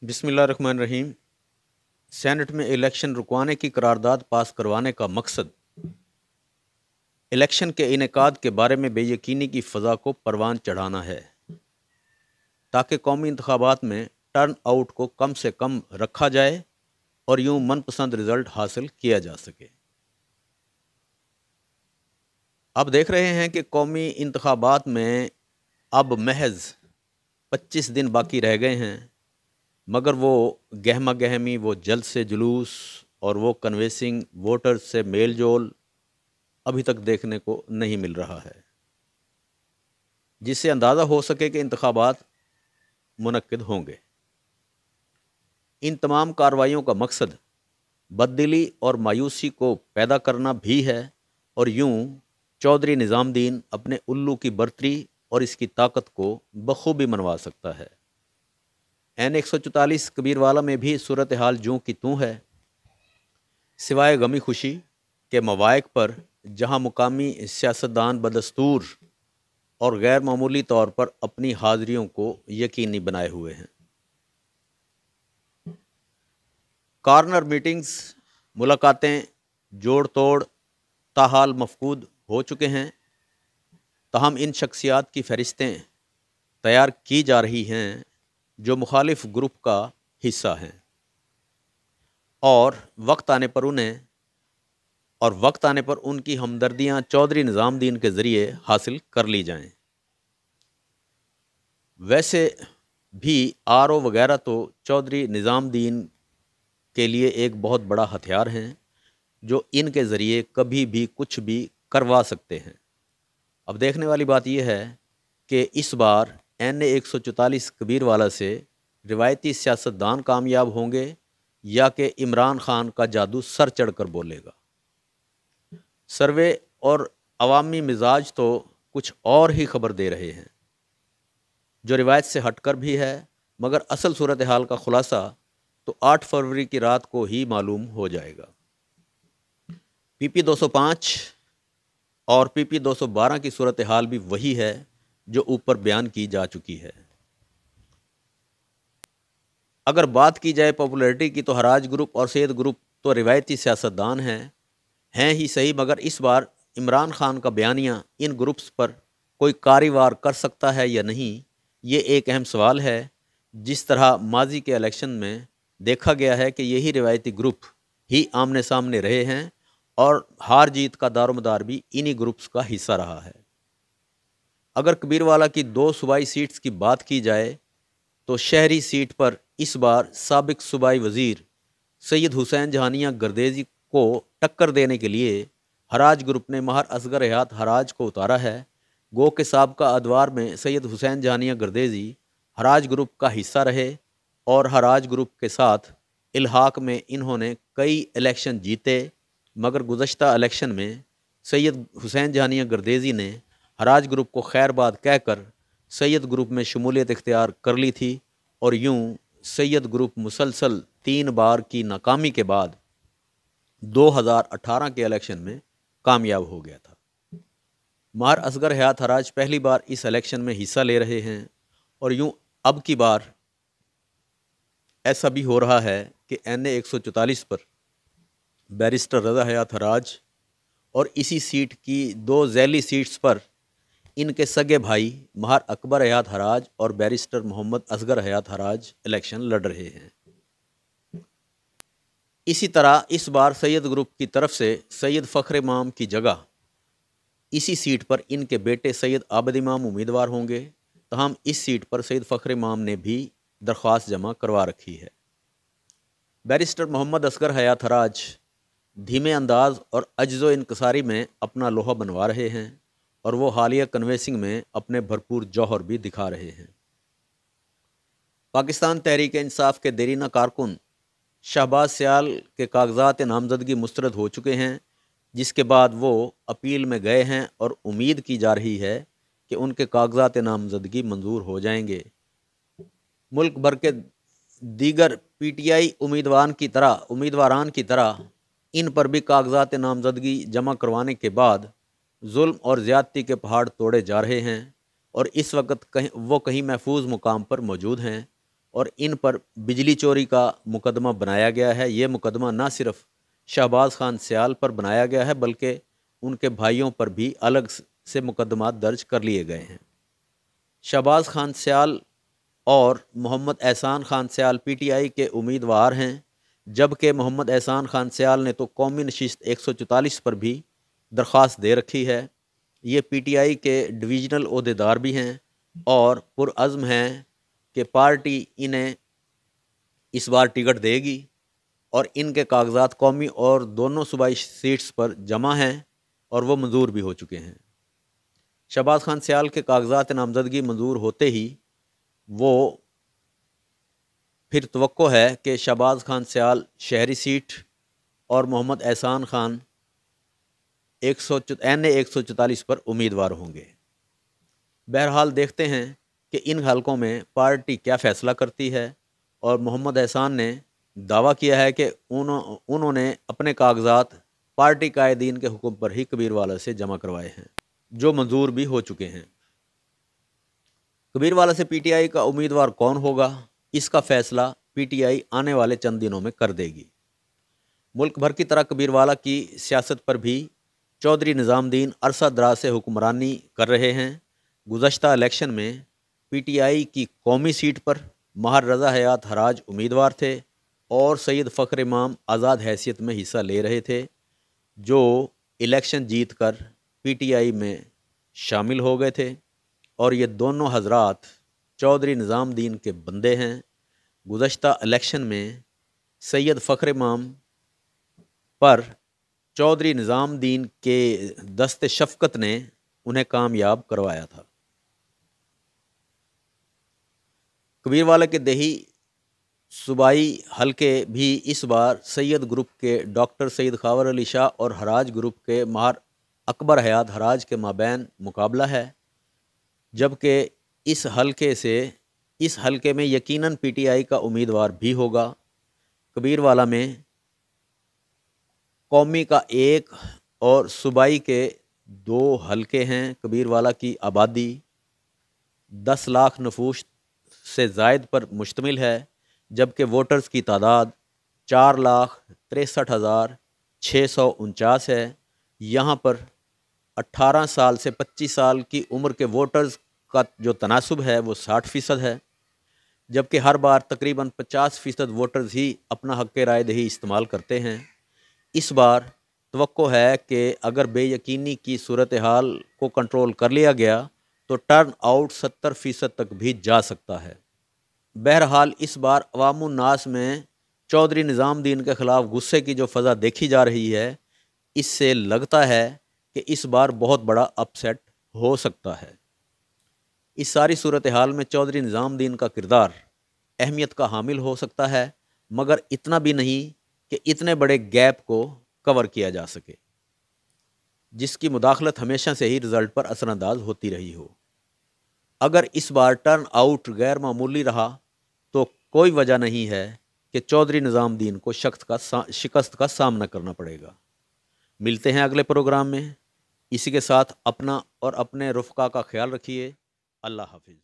बिस्मिल्लाहिर्रहमानिर्रहीम। सेनेट में इलेक्शन रुकवाने की करारदाद पास करवाने का मकसद इलेक्शन के इनेकाद के बारे में बेयकीनी की फ़ज़ा को परवान चढ़ाना है ताकि कौमी इंतखाबात में टर्न आउट को कम से कम रखा जाए और यूं मनपसंद रिज़ल्ट हासिल किया जा सके। अब देख रहे हैं कि कौमी इंतखाबात में अब महज 25 दिन बाकी रह गए हैं, मगर वो गहमा गहमी, वो जल्द से जुलूस और वो कन्वेंसिंग वोटर्स से मेल जोल अभी तक देखने को नहीं मिल रहा है, जिससे अंदाज़ा हो सके कि इंतखाबात मुनक्किद होंगे। इन तमाम कार्रवाइयों का मकसद बददिली और मायूसी को पैदा करना भी है और यूं चौधरी निज़ामुद्दीन अपने उल्लू की बर्तरी और इसकी ताकत को बखूबी मनवा सकता है। N 144 कबीरवाला में भी सूरत हाल जूं की तूं है, सिवाय गमी खुशी के मवाक़ पर जहां मुकामी सियासतदान बदस्तूर और गैर मामूली तौर पर अपनी हाज़िरियों को यकीनी बनाए हुए हैं। कॉर्नर मीटिंग्स, मुलाकातें जोड़ तोड़ ताहाल मफकूद हो चुके हैं, तहम इन शख्सियात की फ़हरिस्तें तैयार की जा रही हैं जो मुखालिफ ग्रुप का हिस्सा हैं और वक्त आने पर उनकी हमदर्दियां चौधरी निज़ामुद्दीन के ज़रिए हासिल कर ली जाएं। वैसे भी RO वगैरह तो चौधरी निज़ामुद्दीन के लिए एक बहुत बड़ा हथियार हैं जो इनके ज़रिए कभी भी कुछ भी करवा सकते हैं। अब देखने वाली बात यह है कि इस बार NA 144 कबीरवाला से रिवायती सियासतदान कामयाब होंगे या कि इमरान खान का जादू सर चढ़कर बोलेगा। सर्वे और अवामी मिजाज तो कुछ और ही खबर दे रहे हैं, जो रिवायत से हटकर भी है, मगर असल सूरत हाल का खुलासा तो 8 फरवरी की रात को ही मालूम हो जाएगा। PP 205 और PP 212 की सूरत हाल भी वही है जो ऊपर बयान की जा चुकी है। अगर बात की जाए पॉपुलैरिटी की तो हराज ग्रुप और सैयद ग्रुप तो रिवायती सियासतदान हैं ही सही, मगर इस बार इमरान खान का बयानिया इन ग्रुप्स पर कोई कारीवार कर सकता है या नहीं, ये एक अहम सवाल है। जिस तरह माजी के इलेक्शन में देखा गया है कि यही रिवायती ग्रुप ही आमने सामने रहे हैं और हार जीत का दारोमदार भी इन्हीं ग्रुप्स का हिस्सा रहा है। अगर कबीरवाला की 2 सूबाई सीट्स की बात की जाए तो शहरी सीट पर इस बार साबिक सूबाई वज़ीर सैयद हुसैन जहानिया गर्देज़ी को टक्कर देने के लिए हराज ग्रुप ने महर असगर हयात हराज को उतारा है। गो के साबका अदवार में सैयद हुसैन जहानिया गर्देज़ी हराज ग्रुप का हिस्सा रहे और हराज ग्रुप के साथ इल्हाक में इन्होंने कई इलेक्शन जीते, मगर गुज़श्ता इलेक्शन में सैयद हुसैन जहानिया गर्देज़ी ने हराज ग्रुप को खैरबाद कहकर सैयद ग्रुप में शमूलियत इख्तियार कर ली थी और यूं सैयद ग्रुप मुसलसल 3 बार की नाकामी के बाद 2018 के इलेक्शन में कामयाब हो गया था। महर असगर हयात हराज पहली बार इस इलेक्शन में हिस्सा ले रहे हैं और यूं अब की बार ऐसा भी हो रहा है कि NA 144 पर बैरिस्टर रज़ा हयात हराज और इसी सीट की 2 ज़ैली सीट्स पर इनके सगे भाई महर अकबर हयात हराज और बैरिस्टर मोहम्मद असगर हयात हराज इलेक्शन लड़ रहे हैं। इसी तरह इस बार सैयद ग्रुप की तरफ से सैयद फ़ख्र इमाम की जगह इसी सीट पर इनके बेटे सैयद आबिद इमाम उम्मीदवार होंगे, तहम इस सीट पर सैयद फ़ख्र इमाम ने भी दरख्वास्त जमा करवा रखी है। बैरिस्टर मोहम्मद असगर हयात हराज धीमे अंदाज और अज्ज़ो इनकसारी में अपना लोहा बनवा रहे हैं और वो हालिया कन्वेंसिंग में अपने भरपूर जौहर भी दिखा रहे हैं। पाकिस्तान तहरीक इंसाफ के देरीना कारकुन शहबाज सियाल के कागजात नामजदगी मुस्तरद हो चुके हैं, जिसके बाद वो अपील में गए हैं और उम्मीद की जा रही है कि उनके कागजात नामजदगी मंजूर हो जाएंगे। मुल्क भर के दीगर PTI उम्मीदवारान की तरह इन पर भी कागजात नामजदगी जमा करवाने के बाद जुल्म और ज़्यादती के पहाड़ तोड़े जा रहे हैं और इस वक्त वो कहीं महफूज मुकाम पर मौजूद हैं اور ان پر بجلی چوری کا مقدمہ بنایا گیا ہے۔ یہ مقدمہ نہ صرف شہباز خان سیال پر بنایا گیا ہے بلکہ ان کے بھائیوں پر بھی الگ سے مقدمات درج کر لیے گئے ہیں۔ شہباز خان سیال اور محمد احسان خان سیال پی ٹی آئی کے امیدوار ہیں، جبکہ محمد احسان خان سیال نے تو قومی نشست 144 پر بھی درخواست دے رکھی ہے۔ یہ پی ٹی آئی کے ڈویژنل عہدیدار بھی ہیں اور پرعزم ہیں کہ پارٹی انہیں اس بار ٹکٹ دے گی، اور ان کے کاغذات قومی اور دونوں صوبائی سیٹس پر جمع ہیں اور وہ منظور بھی ہو چکے ہیں۔ شہباز خان سیال کے کاغذات نامزدگی منظور ہوتے ہی وہ پھر توقع ہے کہ شہباز خان سیال شہری سیٹ اور محمد احسان خان این 144 پر امیدوار ہوں گے۔ بہرحال دیکھتے ہیں کہ ان حلقوں میں پارٹی کیا فیصلہ کرتی ہے، اور محمد احسان نے دعویٰ کیا ہے کہ انہوں نے اپنے کاغذات پارٹی قائدین کے حکم پر ہی کبیروالا سے جمع کروائے ہیں، جو منظور بھی ہو چکے ہیں۔ کبیروالا سے پی ٹی آئی کا امیدوار کون ہوگا، اس کا فیصلہ پی ٹی آئی آنے والے چند دنوں میں کر دے گی۔ ملک بھر کی طرح کبیروالا کی سیاست پر بھی چودھری نظام الدین عرصہ دراز سے حکمرانی کر رہے ہیں۔ گزشتہ الیکشن میں پی ٹی آئی کی قومی سیٹ پر ماہر رضا حیات حراج امیدوار تھے اور سید فخر امام آزاد حیثیت میں حصہ لے رہے تھے، جو الیکشن جیت کر پی ٹی آئی میں شامل ہو گئے تھے، اور یہ دونوں حضرات چودھری نظام الدین کے بندے ہیں۔ گزشتہ الیکشن میں سید فخر امام پر چودھری نظام الدین کے دست شفقت نے انہیں کامیاب کروایا تھا۔ کبیروالا کے دیہی صوبائی حلقے بھی اس بار سید گروپ کے ڈاکٹر سید خاور علی شاہ اور حراج گروپ کے ماہر اکبر حیات حراج کے مابین مقابلہ ہے، جبکہ اس حلقے میں یقیناً پی ٹی آئی کا امیدوار بھی ہوگا۔ کبیروالا میں قومی کا 1 اور صوبائی کے 2 حلقے ہیں۔ کبیروالا کی آبادی 10 لاکھ نفوس سے زائد پر مشتمل ہے، جبکہ ووٹرز کی تعداد 4,63,649 ہے۔ یہاں پر 18 سال سے 25 سال کی عمر کے ووٹرز کا جو تناسب ہے وہ 60% ہے، جبکہ ہر بار تقریباً 50% ووٹرز ہی اپنا حق رائے دہی استعمال کرتے ہیں۔ اس بار توقع ہے کہ اگر بے یقینی کی صورتحال کو کنٹرول کر لیا گیا تو ٹرن آؤٹ 70% تک بھی جا سکتا ہے۔ بہرحال اس بار عوام الناس میں چودھری نظام الدین کے خلاف غصے کی جو فضا دیکھی جا رہی ہے، اس سے لگتا ہے کہ اس بار بہت بڑا اپ سیٹ ہو سکتا ہے۔ اس ساری صورتحال میں چودھری نظام الدین کا کردار اہمیت کا حامل ہو سکتا ہے، مگر اتنا بھی نہیں کہ اتنے بڑے گیپ کو کور کیا جا سکے، جس کی مداخلت ہمیشہ سے ہی رزلٹ پر اثر انداز ہوتی رہی ہو۔ اگر اس بار ٹرن آؤٹ غیر معمولی رہا تو کوئی وجہ نہیں ہے کہ چودھری نظام الدین کو شکست کا سامنا کرنا پڑے گا۔ ملتے ہیں اگلے پروگرام میں۔ اسی کے ساتھ اپنا اور اپنے رفقا کا خیال رکھیے۔ اللہ حافظ۔